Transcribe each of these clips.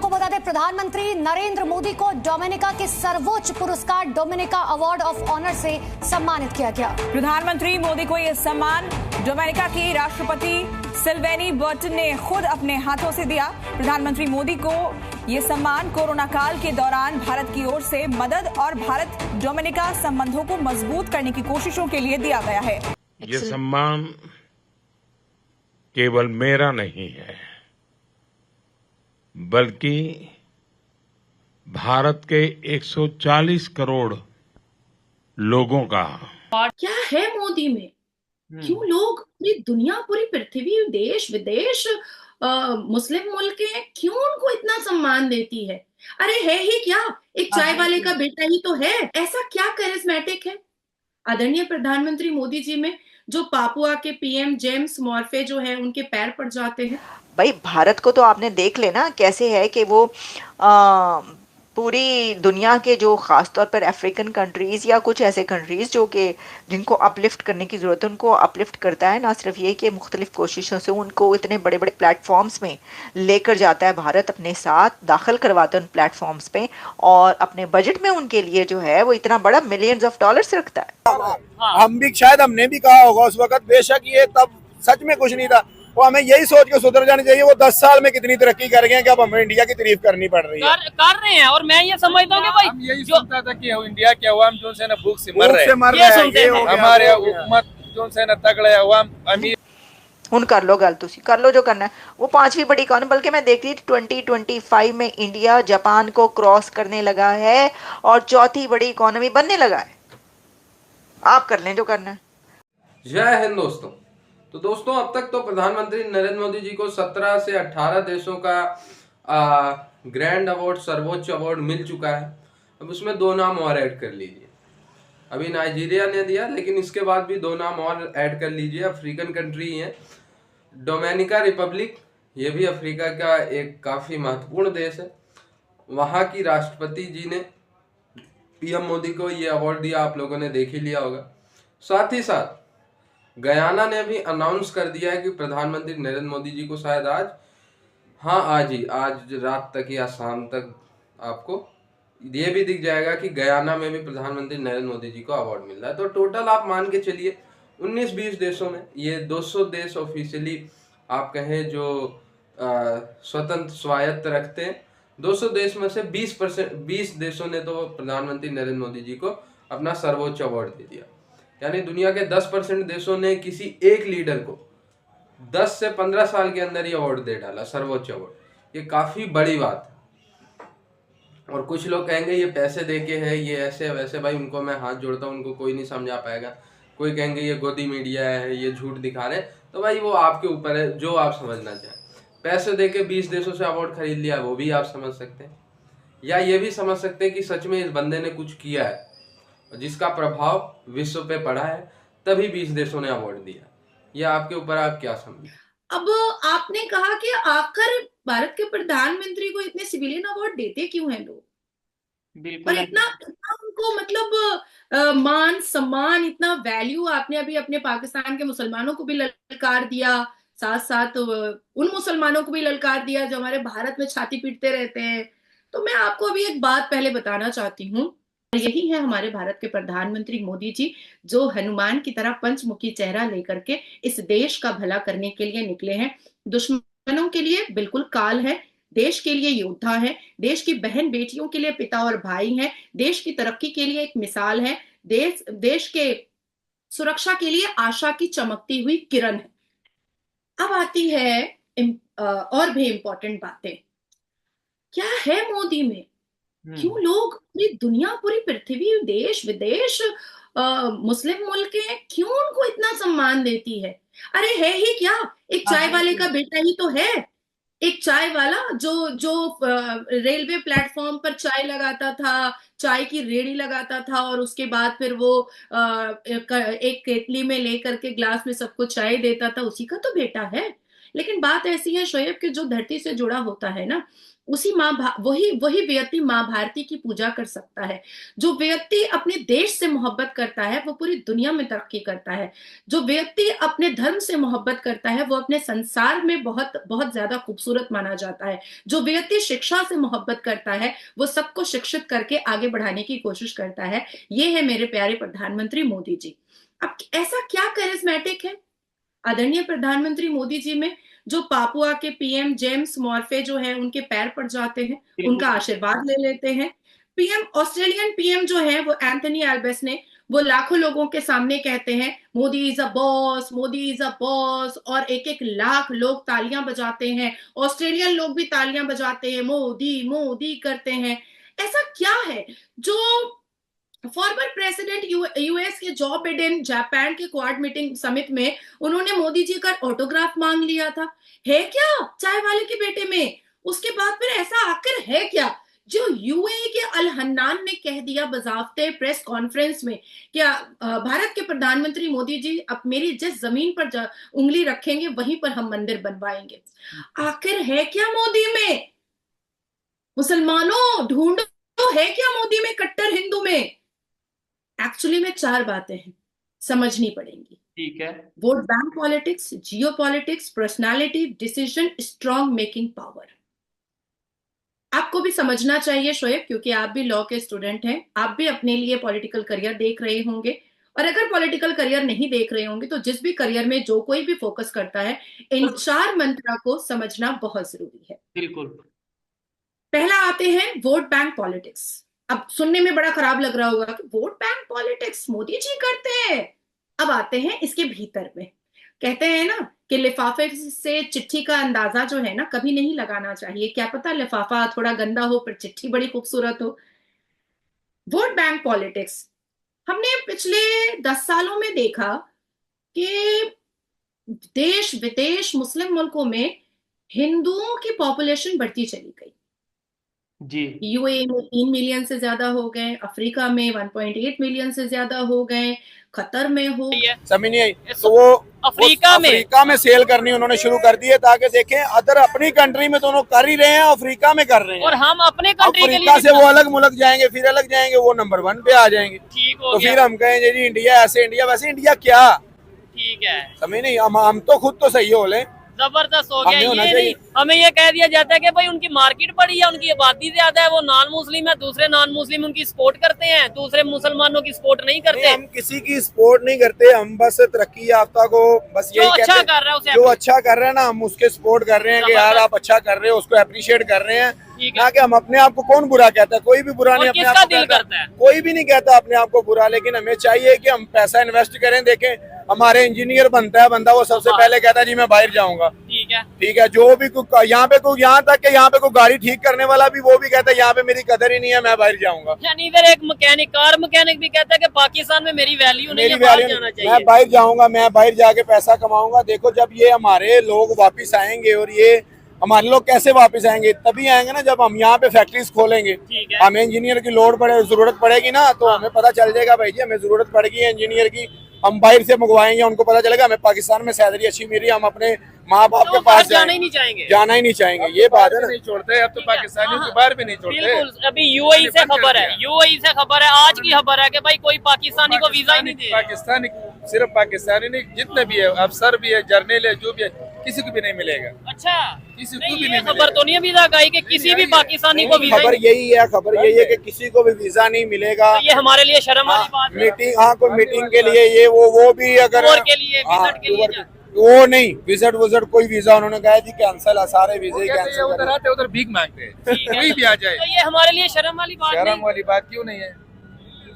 आपको बता दें, प्रधानमंत्री नरेंद्र मोदी को डोमिनिका के सर्वोच्च पुरस्कार डोमिनिका अवार्ड ऑफ ऑनर से सम्मानित किया गया। प्रधानमंत्री मोदी को यह सम्मान डोमिनिका की राष्ट्रपति सिल्वेनी बर्टन ने खुद अपने हाथों से दिया। प्रधानमंत्री मोदी को यह सम्मान कोरोना काल के दौरान भारत की ओर से मदद और भारत डोमिनिका संबंधों को मजबूत करने की कोशिशों के लिए दिया गया है। ये सम्मान केवल मेरा नहीं है, बल्कि भारत के 140 करोड़ लोगों का। क्या है मोदी में? क्यों लोग पूरी दुनिया, पूरी पृथ्वी, देश विदेश, मुस्लिम मुल्कें क्यों उनको इतना सम्मान देती है? अरे है ही क्या, एक चाय वाले का बेटा ही तो है। ऐसा क्या करिश्मेटिक है आदरणीय प्रधानमंत्री मोदी जी में जो पापुआ के पीएम जेम्स मॉर्फे जो है उनके पैर पड़ जाते हैं? भाई भारत को तो आपने देख लेना कैसे है कि वो पूरी दुनिया के जो खास तौर पर अफ्रीकन कंट्रीज या कुछ ऐसे कंट्रीज जो कि जिनको अपलिफ्ट करने की ज़रूरत है उनको अपलिफ्ट करता है। ना सिर्फ ये कि मुख्तलिफ कोशिशों से उनको इतने बड़े बड़े प्लेटफॉर्म्स में लेकर जाता है, भारत अपने साथ दाखिल करवाता है उन प्लेटफॉर्म्स पे, और अपने बजट में उनके लिए जो है वो इतना बड़ा मिलियंस ऑफ डॉलर्स रखता है। हम भी शायद हमने भी कहा होगा उस वक्त, बेशक ये तब सच में कुछ नहीं था। वो हमें यही सोच के सुधर जानी चाहिए। वो 10 साल में कितनी तरक्की कर गए हैं कि अब हमें इंडिया की तारीफ करनी पड़ रही है। कर रहे हैं, और मैं ये समझता हूँ कि भाई हम यही सुनता था कि इंडिया के अवाम जो से ना भूख से मर रहे हैं, हमारे हुकूमत जो से ना तगड़े अवाम अमीर। हुन कर लो गल, तुसी कर लो जो करना है। वो 5वीं बड़ी इकॉनमी, बल्कि मैं देख रही थी 2025 में इंडिया जापान को क्रॉस करने लगा है और 4थी बड़ी इकॉनमी बनने लगा है। आप कर लें जो करना है। जय हिंद दोस्तों। तो दोस्तों, अब तक तो प्रधानमंत्री नरेंद्र मोदी जी को 17 से 18 देशों का ग्रैंड अवार्ड, सर्वोच्च अवार्ड मिल चुका है। अब उसमें 2 नाम और ऐड कर लीजिए। अभी नाइजीरिया ने दिया, लेकिन इसके बाद भी 2 नाम और ऐड कर लीजिए। अफ्रीकन कंट्री है डोमिनिका रिपब्लिक, ये भी अफ्रीका का एक काफ़ी महत्वपूर्ण देश है। वहाँ की राष्ट्रपति जी ने पीएम मोदी को ये अवार्ड दिया, आप लोगों ने देख ही लिया होगा। साथ ही साथ गयाना ने भी अनाउंस कर दिया है कि प्रधानमंत्री नरेंद्र मोदी जी को शायद आज रात तक या शाम तक आपको ये भी दिख जाएगा कि गयाना में भी प्रधानमंत्री नरेंद्र मोदी जी को अवार्ड मिल रहा है। तो टोटल आप मान के चलिए 19-20 देशों में, ये 200 देश ऑफिशियली आप कहें जो स्वतंत्र स्वायत्त रखते हैं, 200 देश में से 20 देशों ने तो प्रधानमंत्री नरेंद्र मोदी जी को अपना सर्वोच्च अवार्ड दे दिया। यानी दुनिया के 10% देशों ने किसी एक लीडर को 10 से 15 साल के अंदर ही अवार्ड दे डाला, सर्वोच्च अवार्ड। ये काफी बड़ी बात है। और कुछ लोग कहेंगे ये पैसे देके है, ये ऐसे वैसे। भाई उनको मैं हाथ जोड़ता हूँ, उनको कोई नहीं समझा पाएगा। कोई कहेंगे ये गोदी मीडिया है, ये झूठ दिखा रहे, तो भाई वो आपके ऊपर है, जो आप समझना चाहें। पैसे देके 20 देशों से अवार्ड खरीद लिया, वो भी आप समझ सकते हैं। या ये भी समझ सकते हैं कि सच में इस बंदे ने कुछ किया है जिसका प्रभाव विश्व पे पड़ा है, तभी 20 देशों ने अवार्ड दिया। या आपके ऊपर, आप क्या समझे? अब आपने कहा कि आखिर भारत के प्रधानमंत्री को इतने सिविलियन अवार्ड देते क्यों हैं लोग? बिल्कुल और इतना उनको मतलब मान सम्मान, इतना वैल्यू। आपने अभी अपने पाकिस्तान के मुसलमानों को भी ललकार दिया, साथ साथ उन मुसलमानों को भी ललकार दिया जो हमारे भारत में छाती पीटते रहते हैं। तो मैं आपको अभी एक बात पहले बताना चाहती हूँ। यही है हमारे भारत के प्रधानमंत्री मोदी जी, जो हनुमान की तरह पंचमुखी चेहरा लेकर के इस देश का भला करने के लिए निकले हैं। दुश्मनों के लिए बिल्कुल काल है, देश के लिए योद्धा है, देश की बहन बेटियों के लिए पिता और भाई हैं, देश की तरक्की के लिए एक मिसाल है, देश के सुरक्षा के लिए आशा की चमकती हुई किरण है। अब आती है और भी इंपॉर्टेंट बातें। क्या है मोदी में? क्यों लोग पूरी दुनिया, पूरी पृथ्वी, देश विदेश, मुस्लिम मुल्कें क्यों उनको इतना सम्मान देती है? अरे है ही क्या, एक चाय वाले का बेटा ही तो है। एक चाय वाला जो रेलवे प्लेटफॉर्म पर चाय लगाता था, चाय की रेड़ी लगाता था, और उसके बाद फिर वो एक केतली में लेकर के ग्लास में सबको चाय देता था, उसी का तो बेटा है। लेकिन बात ऐसी है शोएब कि जो धरती से जुड़ा होता है ना, उसी वही व्यक्ति माँ भारती की पूजा कर सकता है। जो व्यक्ति अपने देश से मोहब्बत करता है वो पूरी दुनिया में तरक्की करता है। जो व्यक्ति अपने धर्म से मोहब्बत करता है वो अपने संसार में बहुत बहुत ज्यादा खूबसूरत माना जाता है। जो व्यक्ति शिक्षा से मोहब्बत करता है वो सबको शिक्षित करके आगे बढ़ाने की कोशिश करता है। ये है मेरे प्यारे प्रधानमंत्री मोदी जी। अब ऐसा क्या करिश्मेटिक है आदरणीय प्रधानमंत्री मोदी जी में, जो पापुआ के पीएम जेम्स मॉर्फे जो है उनके पैर पड़ जाते हैं, उनका आशीर्वाद ले लेते हैं। ऑस्ट्रेलियन पीएम जो है वो एंथनी एल्बेनीज़ वो लाखों लोगों के सामने कहते हैं Modi is a boss, Modi is a boss, और एक एक लाख लोग तालियां बजाते हैं। ऑस्ट्रेलियन लोग भी तालियां बजाते हैं, मोदी मोदी करते हैं। ऐसा क्या है जो फॉर्मर प्रेसिडेंट यूएस के जो बिडेन जापान के क्वाड मीटिंग समिट में उन्होंने मोदी जी का ऑटोग्राफ मांग लिया था, है क्या चाय वाले के बेटे में? उसके बाद फिर ऐसा आखिर है क्या जो यूएई के अल हन्नान ने कह दिया बजाफ्ते प्रेस कॉन्फ्रेंस में कि भारत के प्रधानमंत्री मोदी जी अब मेरी जिस जमीन पर उंगली रखेंगे वहीं पर हम मंदिर बनवाएंगे। आखिर है क्या मोदी में? मुसलमानों ढूंढो, है क्या मोदी में कट्टर हिंदू में? एक्चुअली में 4 बातें हैं, समझनी पड़ेंगी। ठीक है। वोट बैंक पॉलिटिक्स, जियो politics, personality, decision, strong making power. आपको भी समझना चाहिए शोएब, क्योंकि आप भी लॉ के स्टूडेंट हैं, आप भी अपने लिए पॉलिटिकल करियर देख रहे होंगे, और अगर पॉलिटिकल करियर नहीं देख रहे होंगे तो जिस भी करियर में जो कोई भी फोकस करता है इन 4 मंत्रा को समझना बहुत जरूरी है। बिल्कुल। पहला आते हैं वोट बैंक पॉलिटिक्स। अब सुनने में बड़ा खराब लग रहा होगा कि vote bank politics Modi ji करते हैं। अब आते हैं इसके भीतर में। कहते हैं ना कि लिफाफे से चिट्ठी का अंदाजा जो है ना कभी नहीं लगाना चाहिए, क्या पता लिफाफा थोड़ा गंदा हो पर चिट्ठी बड़ी खूबसूरत हो। वोट बैंक पॉलिटिक्स हमने पिछले 10 सालों में देखा कि देश विदेश मुस्लिम मुल्कों में हिंदुओं की पॉपुलेशन बढ़ती चली गई जी। यूएई में 3 मिलियन से ज्यादा हो गए, अफ्रीका में 1.8 मिलियन से ज्यादा हो गए, कतर में हो समझ नहीं आई तो वो अफ्रीका में सेल करनी उन्होंने शुरू कर दी है, ताकि देखें अदर अपनी कंट्री में तो उन्होंने कर ही रहे हैं, अफ्रीका में कर रहे हैं, और हम अपने कंट्री के लिए अफ्रीका से वो अलग मुल्क जाएंगे, फिर अलग जाएंगे, वो नंबर 1 पे आ जाएंगे। तो फिर हम कहेंगे जी इंडिया ऐसे, इंडिया वैसे, इंडिया क्या? ठीक है, समझ नहीं, हम तो खुद तो सही हो ले, जबरदस्त हो गया। ये नहीं हमें ये कह दिया जाता है कि भाई उनकी मार्केट बड़ी है, उनकी आबादी ज्यादा है, वो नॉन मुस्लिम है, दूसरे नॉन मुस्लिम उनकी सपोर्ट करते हैं, दूसरे मुसलमानों की सपोर्ट नहीं करते। हम किसी की सपोर्ट नहीं करते, हम बस तरक्की याफ्ता को बस यही कहते हैं, जो अच्छा कर रहा है ना हम उसके सपोर्ट कर रहे हैं कि यार आप अच्छा कर रहे हो, उसको अप्रिशिएट कर रहे हैं, ना कि हम अपने आप को कौन बुरा कहता है, कोई भी बुरा नहीं अपने आप को कहता है, कोई भी नहीं कहता अपने आप को बुरा, लेकिन हमें चाहिए कि हम पैसा इन्वेस्ट करें। देखें हमारे इंजीनियर बनता है बंदा, वो सबसे पहले कहता है जी मैं बाहर जाऊंगा, ठीक है, जो भी यहाँ पे कोई, यहाँ तक कि यहाँ पे कोई गाड़ी ठीक करने वाला भी वो भी कहता है यहाँ पे मेरी कदर ही नहीं है, मैं बाहर जाऊंगा। यानी इधर एक मैकेनिक, कार मैकेनिक भी कहता है कि पाकिस्तान में मेरी वैल्यू नहीं है, बाहर जाना चाहिए, मैं बाहर जाऊंगा, मैं बाहर जाके पैसा कमाऊंगा। देखो जब ये हमारे लोग वापिस आएंगे, और ये हमारे लोग कैसे वापस आएंगे, तभी आएंगे ना जब हम यहाँ पे फैक्ट्रीज खोलेंगे, हमें इंजीनियर की जरूरत पड़ेगी ना, तो हमें पता चल जाएगा भाई जी हमें जरूरत पड़ेगी है इंजीनियर की, हम बाहर से मंगवाएंगे, उनको पता चलेगा हमें पाकिस्तान में सैलरी अच्छी मिल रही है, हम अपने माँ बाप के पास जाना ही नहीं चाहेंगे, ये बात है ना। नहीं छोड़ते अब तो पाकिस्तानियों के बाहर भी नहीं छोड़ते। बिल्कुल, अभी यूएई से खबर है, आज की खबर है कि भाई कोई पाकिस्तानी को वीजा ही नहीं दे। पाकिस्तानी, सिर्फ पाकिस्तानी नहीं, जितने भी है अफसर भी है, जर्नल है, जो भी है, किसी को भी नहीं मिलेगा। अच्छा, किसी को भी नहीं खबर तो नहीं वीजा का कि किसी भी पाकिस्तानी को वीजा, खबर यही है कि किसी को भी वीजा नहीं मिलेगा। ये हमारे लिए शर्म वाली बात है। मीटिंग, हाँ कोई मीटिंग के लिए ये वो भी अगर के लिए विजिट के लिए वो नहीं, विजिट कोई वीजा उन्होंने कहा जी कैंसिल है, सारे वीजे कैंसिल, उधर आते उधर भीख मांगते हैं, कोई भी आ जाए। तो ये हमारे लिए शर्म वाली बात नहीं। शर्म वाली बात क्यों नहीं है?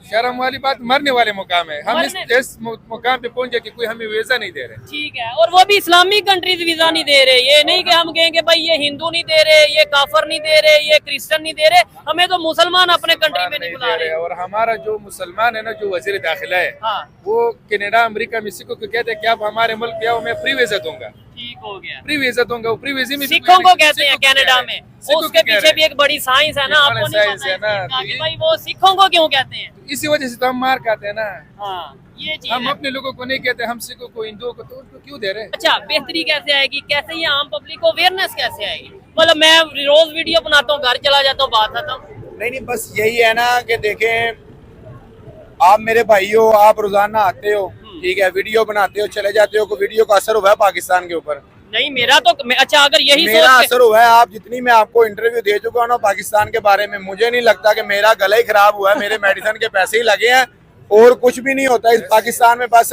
शर्म वाली बात मरने वाले मुकाम है, हम इस मुकाम पे पहुंचे कि कोई हमें वीजा नहीं दे रहे। ठीक है, और वो भी इस्लामिक कंट्रीज वीजा नहीं दे रहे, ये नहीं कि हम कहेंगे भाई ये हिंदू नहीं दे रहे, ये काफर नहीं दे रहे, ये क्रिश्चियन नहीं दे रहे, हमें तो मुसलमान अपने कंट्री में नहीं बुला रहे। और हमारा जो मुसलमान है ना, जो वजीर दाखिला है, हाँ, वो कनाडा अमेरिका मेक्सिको को कहते हैं कि आप हमारे मुल्क आओ, मैं फ्री वीजा दूंगा। ठीक हो गया, फ्री वीजा दूंगा, वो फ्री वीजा में सिखों को कहते हैं कनाडा में, उसके पीछे भी एक बड़ी साइंस है ना, आपको नहीं साइंस है ना, भाई वो सिखों को क्यों कहते हैं? इसी वजह से तो हम मार खाते हैं ना। हाँ, ये चीज हम है। अपने लोगों को नहीं कहते, हम सिखों को, हिंदुओं को, तो उनको क्यों दे रहे हैं? अच्छा, बेहतरी कैसे आएगी, कैसे ये आम पब्लिक को अवेयरनेस कैसे आएगी? मतलब मैं रोज वीडियो बनाता हूँ, घर चला जाता हूँ, बात आता हूँ। नहीं, बस यही है ना कि देखें, आप मेरे भाई हो, आप रोजाना आते हो, ठीक है, वीडियो बनाते हो, चले जाते हो, को वीडियो का असर हुआ है पाकिस्तान के ऊपर? नहीं, मेरा तो अच्छा, अगर यही मेरा असर हुआ है। आप जितनी मैं आपको इंटरव्यू दे चुका हूँ ना पाकिस्तान के बारे में, मुझे नहीं लगता कि मेरा गला ही खराब हुआ है, मेरे मेडिसिन के पैसे ही लगे हैं और कुछ भी नहीं होता इस पाकिस्तान में। बस